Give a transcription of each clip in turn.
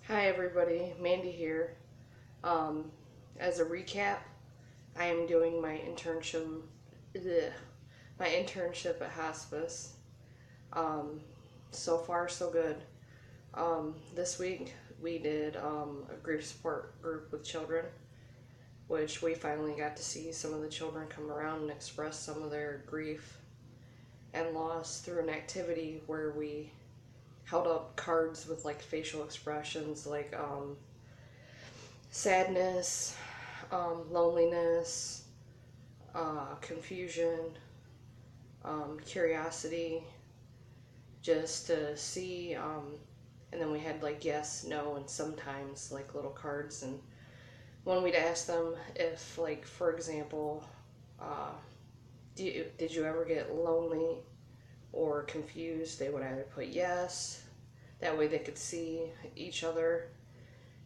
Hi everybody, Mandy here. Um, as a recap, I am doing bleh, my internship at hospice. Um, so far, so good. This week we did a grief support group with children, which we finally got to see some of the children come around and express some of their grief and loss through an activity where we held up cards with like facial expressions like sadness, loneliness, confusion, curiosity, just to see. And then we had like yes, no, and sometimes like little cards. And when we'd ask them if, like, for example, uh, did you ever get lonely or confused, they would either put yes. That way they could see each other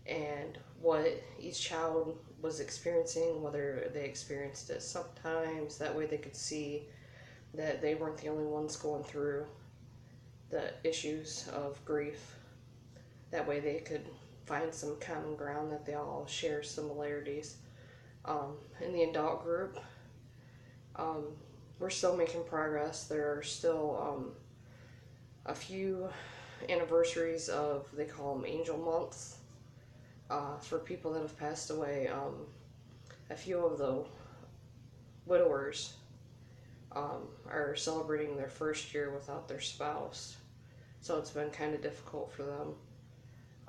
and what each child was experiencing, whether they experienced it sometimes. That way they could see that they weren't the only ones going through the issues of grief. That way they could find some common ground, that they all share similarities. In the adult group, um, we're still making progress. There are still a few anniversaries of, they call them angel months, for people that have passed away. A few of the widowers are celebrating their first year without their spouse, so it's been kind of difficult for them.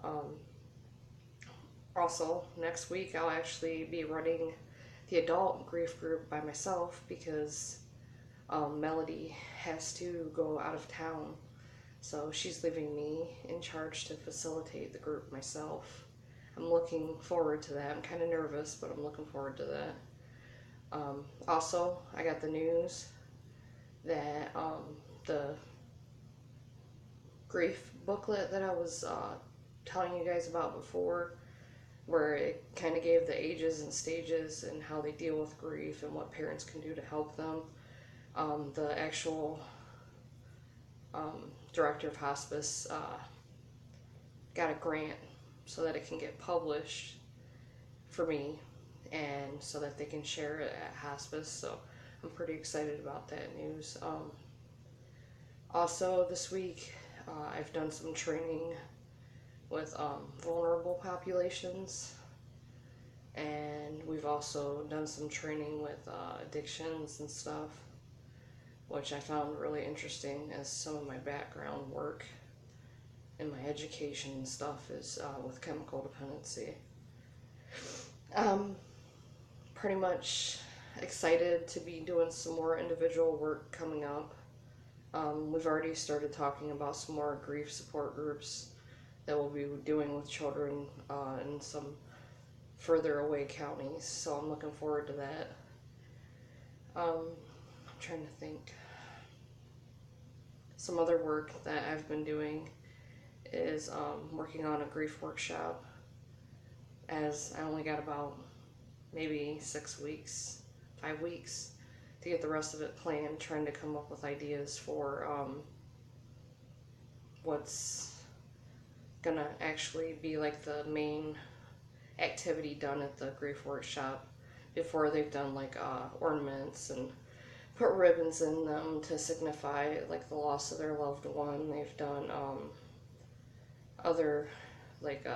Um, Also, next week I'll actually be running the adult grief group by myself because Melody has to go out of town, so she's leaving me in charge to facilitate the group myself. I'm looking forward to that. I'm kind of nervous, but I'm looking forward to that. Also, I got the news that the grief booklet that I was telling you guys about before, where it kind of gave the ages and stages and how they deal with grief and what parents can do to help them. The actual director of hospice got a grant so that it can get published for me and so that they can share it at hospice. So I'm pretty excited about that news. Also, this week I've done some training with vulnerable populations, and we've also done some training with addictions and stuff, which I found really interesting, as some of my background work and my education and stuff is with chemical dependency. Um, Pretty much excited to be doing some more individual work coming up. We've already started talking about some more grief support groups that we'll be doing with children in some further away counties, so I'm looking forward to that. I'm trying to think. Some other work that I've been doing is working on a grief workshop, as I only got about maybe 6 weeks, 5 weeks to get the rest of it planned, trying to come up with ideas for what's gonna actually be like the main activity done at the grief workshop. Before, they've done like ornaments and put ribbons in them to signify like the loss of their loved one. They've done other, like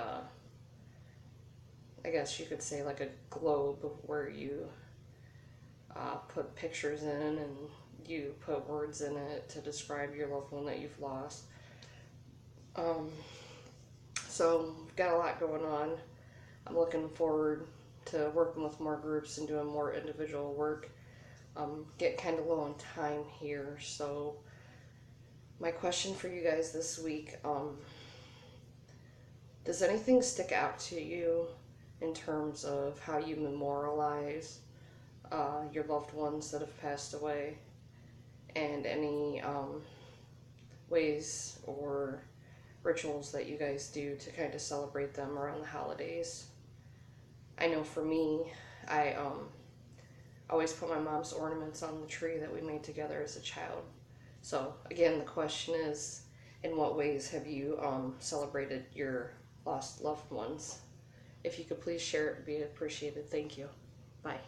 I guess you could say like a globe where you put pictures in and you put words in it to describe your loved one that you've lost. Um, so we've got a lot going on. I'm looking forward to working with more groups and doing more individual work. Get kind of low on time here, so my question for you guys this week, does anything stick out to you in terms of how you memorialize your loved ones that have passed away, and any ways or rituals that you guys do to kind of celebrate them around the holidays? I know for me, I always put my mom's ornaments on the tree that we made together as a child. So again, the question is, in what ways have you celebrated your lost loved ones. If you could please share it, it'd be appreciated. Thank you. Bye.